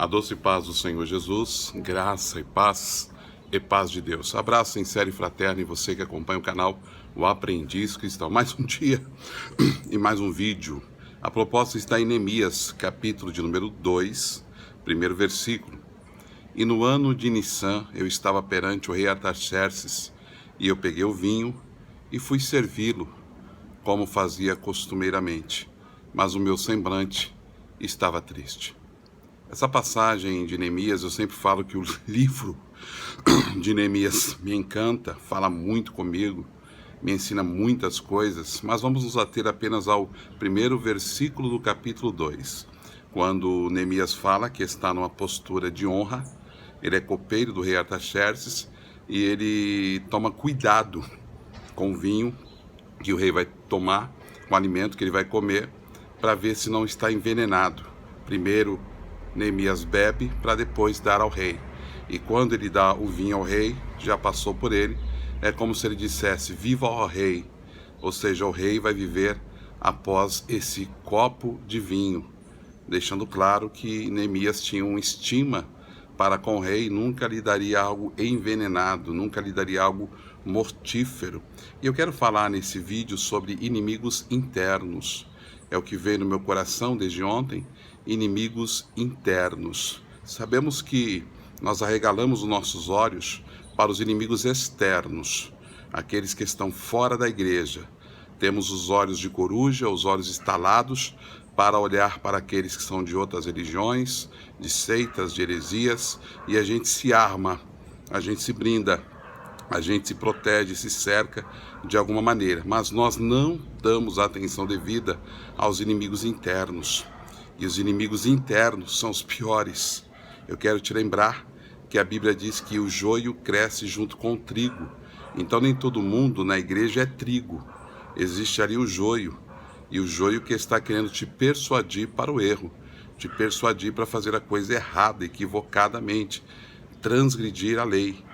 A doce paz do Senhor Jesus, graça e paz de Deus. Abraço sincero e fraterno em você que acompanha o canal O Aprendiz Cristão. Mais um dia e mais um vídeo. A proposta está em Neemias, capítulo de número 2, primeiro versículo. E no ano de Nissan eu estava perante o rei Artaxerxes, e eu peguei o vinho e fui servi-lo, como fazia costumeiramente, mas o meu semblante estava triste. Essa passagem de Neemias, eu sempre falo que o livro de Neemias me encanta, fala muito comigo, me ensina muitas coisas, mas vamos nos ater apenas ao primeiro versículo do capítulo 2, quando Neemias fala que está numa postura de honra, ele é copeiro do rei Artaxerxes e ele toma cuidado com o vinho que o rei vai tomar, com o alimento que ele vai comer, para ver se não está envenenado. Primeiro, Neemias bebe para depois dar ao rei. E quando ele dá o vinho ao rei, já passou por ele, é como se ele dissesse, viva ó rei. Ou seja, o rei vai viver após esse copo de vinho, deixando claro que Neemias tinha uma estima para com o rei, nunca lhe daria algo envenenado, nunca lhe daria algo mortífero. E eu quero falar nesse vídeo sobre inimigos internos. É o que veio no meu coração desde ontem, inimigos internos. Sabemos que nós arregalamos os nossos olhos para os inimigos externos, aqueles que estão fora da igreja. Temos os olhos de coruja, os olhos estalados, para olhar para aqueles que são de outras religiões, de seitas, de heresias, e a gente se arma, a gente se blinda, a gente se protege, se cerca de alguma maneira, mas nós não damos a atenção devida aos inimigos internos. E os inimigos internos são os piores. Eu quero te lembrar que a Bíblia diz que o joio cresce junto com o trigo. Então nem todo mundo na igreja é trigo. Existe ali o joio. E o joio que está querendo te persuadir para o erro, te persuadir para fazer a coisa errada, equivocadamente, transgredir a lei.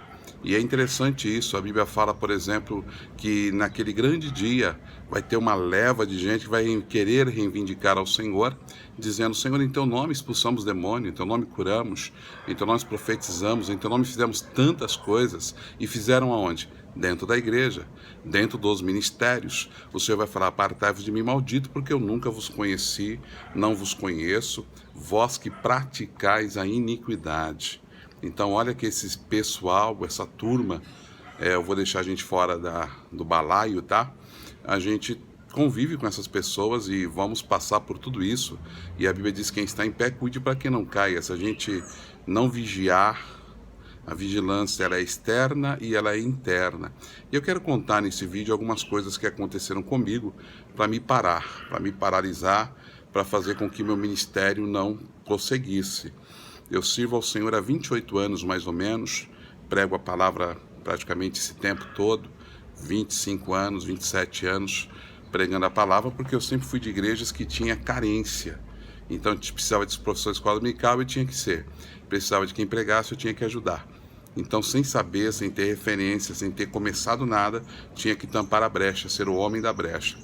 E é interessante isso, a Bíblia fala, por exemplo, que naquele grande dia vai ter uma leva de gente que vai querer reivindicar ao Senhor, dizendo, Senhor, em teu nome expulsamos demônio, em teu nome curamos, em teu nome profetizamos, em teu nome fizemos tantas coisas, e fizeram aonde? Dentro da igreja, dentro dos ministérios. O Senhor vai falar, apartai-vos de mim, maldito, porque eu nunca vos conheci, não vos conheço, vós que praticais a iniquidade. Então olha que esse pessoal, essa turma, eu vou deixar a gente fora do balaio, tá? A gente convive com essas pessoas e vamos passar por tudo isso. E a Bíblia diz que quem está em pé, cuide para que não caia. Se a gente não vigiar, a vigilância ela é externa e ela é interna. E eu quero contar nesse vídeo algumas coisas que aconteceram comigo para me parar, para me paralisar, para fazer com que meu ministério não prosseguisse. Eu sirvo ao Senhor há 28 anos, mais ou menos, prego a palavra praticamente esse tempo todo, 25 anos, 27 anos, pregando a palavra, porque eu sempre fui de igrejas que tinha carência. Então, a gente precisava de professor de escola dominical, eu tinha que ser. Precisava de quem pregasse, eu tinha que ajudar. Então, sem saber, sem ter referência, sem ter começado nada, tinha que tampar a brecha, ser o homem da brecha.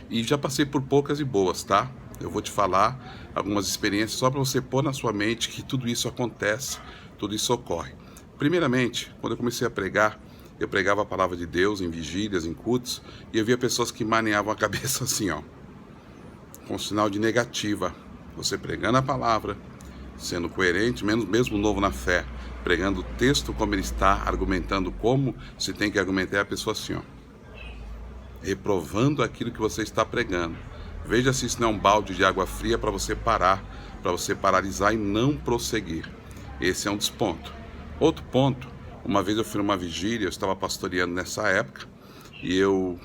E já passei por poucas e boas, tá? Eu vou te falar algumas experiências só para você pôr na sua mente que tudo isso acontece, tudo isso ocorre. Primeiramente, quando eu comecei a pregar, eu pregava a palavra de Deus em vigílias, em cultos, e eu via pessoas que maneavam a cabeça assim, ó, com sinal de negativa. Você pregando a palavra, sendo coerente, mesmo novo na fé, pregando o texto como ele está, argumentando como se tem que argumentar, a pessoa assim, ó, reprovando aquilo que você está pregando. Veja se isso não é um balde de água fria para você parar, para você paralisar e não prosseguir. Esse é um dos pontos. Outro ponto, uma vez eu fui numa vigília, eu estava pastoreando nessa época, e eu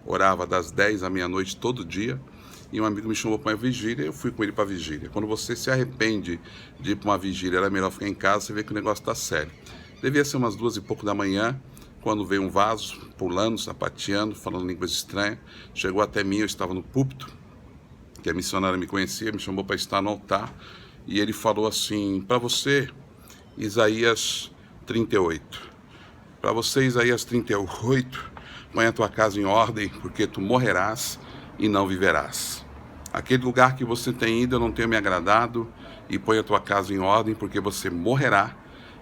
orava das 10 à meia-noite todo dia, e um amigo me chamou para uma vigília, eu fui com ele para a vigília. Quando você se arrepende de ir para uma vigília, era melhor ficar em casa, você vê que o negócio está sério. Devia ser umas 2 e pouco da manhã, quando veio um vaso, pulando, sapateando, falando línguas estranhas, chegou até mim, eu estava no púlpito, que a missionária me conhecia, me chamou para estar no altar, e ele falou assim, para você, Isaías 38. Para você, Isaías 38, põe a tua casa em ordem, porque tu morrerás e não viverás. Aquele lugar que você tem ido, eu não tenho me agradado, e põe a tua casa em ordem, porque você morrerá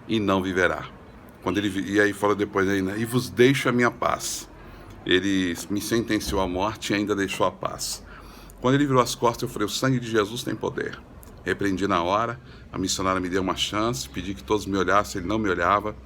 e não viverá. E aí fala depois ainda, e vos deixo a minha paz. Ele me sentenciou à morte e ainda deixou a paz. Quando ele virou as costas, eu falei, o sangue de Jesus tem poder. Repreendi na hora, a missionária me deu uma chance, pedi que todos me olhassem, ele não me olhava.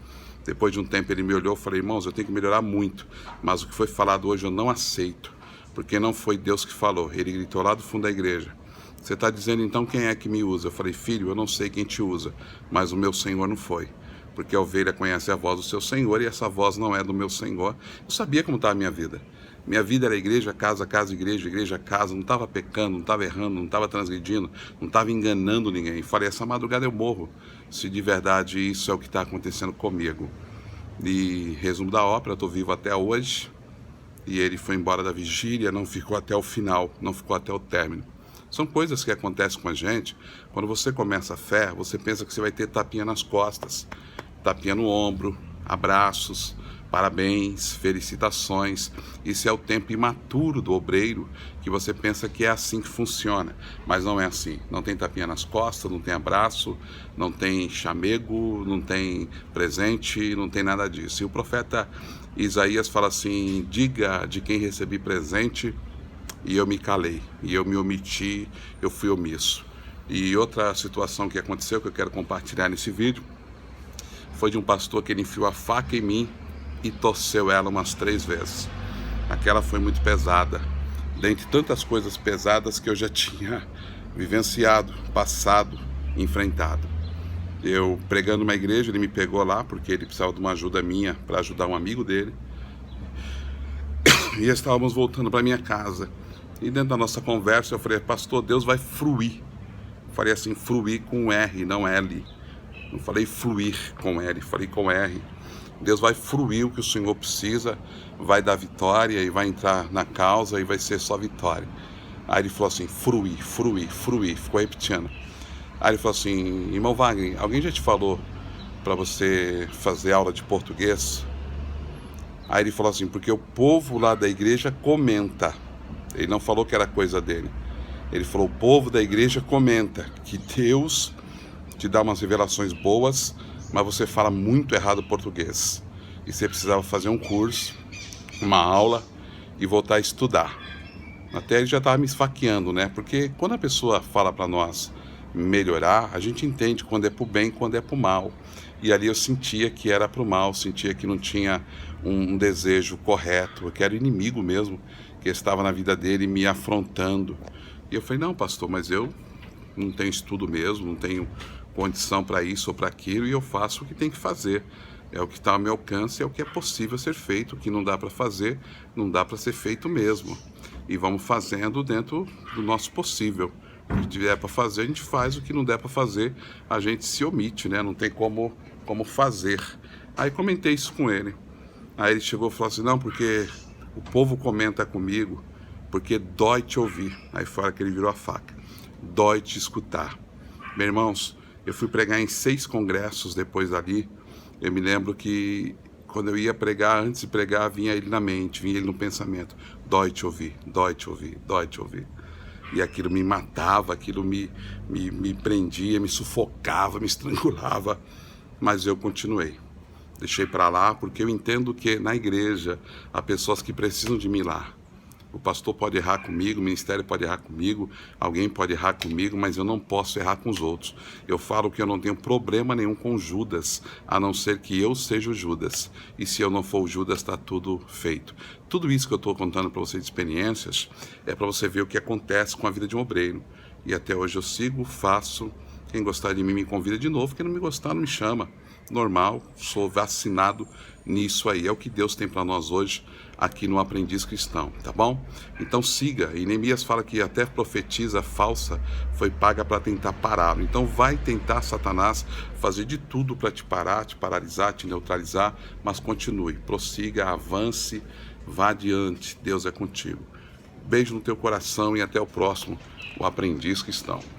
Depois de um tempo ele me olhou e falei, irmãos, eu tenho que melhorar muito, mas o que foi falado hoje eu não aceito, porque não foi Deus que falou. Ele gritou lá do fundo da igreja, você está dizendo então quem é que me usa? Eu falei, filho, eu não sei quem te usa, mas o meu Senhor não foi, porque a ovelha conhece a voz do seu Senhor e essa voz não é do meu Senhor. Eu sabia como estava a minha vida. Minha vida era igreja, casa, casa, igreja, igreja, casa. Não estava pecando, não estava errando, não estava transgredindo, não estava enganando ninguém. Falei, essa madrugada eu morro, se de verdade isso é o que está acontecendo comigo. E resumo da ópera, estou vivo até hoje. E ele foi embora da vigília, não ficou até o final, não ficou até o término. São coisas que acontecem com a gente. Quando você começa a fé, você pensa que você vai ter tapinha nas costas, tapinha no ombro, abraços, parabéns, felicitações. Isso é o tempo imaturo do obreiro, que você pensa que é assim que funciona, mas não é assim. Não tem tapinha nas costas, não tem abraço, não tem chamego, não tem presente, não tem nada disso. E o profeta Isaías fala assim, diga de quem recebi presente, e eu me calei, e eu me omiti, eu fui omisso. E outra situação que aconteceu, que eu quero compartilhar nesse vídeo, foi de um pastor que ele enfiou a faca em mim e torceu ela umas 3 vezes. Aquela foi muito pesada, dentre tantas coisas pesadas que eu já tinha vivenciado, passado, enfrentado. Eu pregando uma igreja, ele me pegou lá, porque ele precisava de uma ajuda minha para ajudar um amigo dele. E estávamos voltando para minha casa. E dentro da nossa conversa eu falei, pastor, Deus vai fruir. Eu falei assim, fruir com R, não L. Não falei fluir com L, falei com R. Deus vai fruir o que o Senhor precisa, vai dar vitória e vai entrar na causa e vai ser só vitória. Aí ele falou assim, fruir, fruir, fruir, ficou repetindo. Aí ele falou assim, irmão Wagner, alguém já te falou para você fazer aula de português? Aí ele falou assim, porque o povo lá da igreja comenta. Ele não falou que era coisa dele. Ele falou, o povo da igreja comenta que Deus te dá umas revelações boas, mas você fala muito errado português. E você precisava fazer um curso, uma aula e voltar a estudar. Até ele já estava me esfaqueando, né? Porque quando a pessoa fala para nós melhorar, a gente entende quando é pro bem, quando é pro mal. E ali eu sentia que era pro mal, sentia que não tinha um desejo correto, que era o inimigo mesmo, que estava na vida dele me afrontando. E eu falei, não, pastor, mas eu não tenho estudo mesmo, não tenho condição para isso ou para aquilo, e eu faço o que tem que fazer. É o que está ao meu alcance, é o que é possível ser feito. O que não dá para fazer, não dá para ser feito mesmo. E vamos fazendo dentro do nosso possível. O que tiver para fazer, a gente faz. O que não der para fazer, a gente se omite, né? Não tem como fazer. Aí comentei isso com ele. Aí ele chegou e falou assim, não, porque o povo comenta comigo, porque dói te ouvir. Aí foi a hora que ele virou a faca. Dói te escutar. Meus irmãos, eu fui pregar em 6 congressos depois dali. Eu me lembro que quando eu ia pregar, antes de pregar, vinha ele na mente, vinha ele no pensamento. Dói te ouvir, dói te ouvir, dói te ouvir. E aquilo me matava, aquilo me prendia, me sufocava, me estrangulava. Mas eu continuei. Deixei para lá porque eu entendo que na igreja há pessoas que precisam de mim lá. O pastor pode errar comigo, o ministério pode errar comigo, alguém pode errar comigo, mas eu não posso errar com os outros. Eu falo que eu não tenho problema nenhum com Judas, a não ser que eu seja o Judas. E se eu não for o Judas, está tudo feito. Tudo isso que eu estou contando para você de experiências é para você ver o que acontece com a vida de um obreiro. E até hoje eu sigo, faço. Quem gostar de mim me convida de novo, quem não me gostar não me chama. Normal, sou vacinado nisso aí. É o que Deus tem para nós hoje aqui no Aprendiz Cristão, tá bom? Então siga. E Neemias fala que até profetisa falsa foi paga para tentar pará-lo. Então vai tentar Satanás fazer de tudo para te parar, te paralisar, te neutralizar, mas continue, prossiga, avance, vá adiante. Deus é contigo. Beijo no teu coração e até o próximo, o Aprendiz Cristão.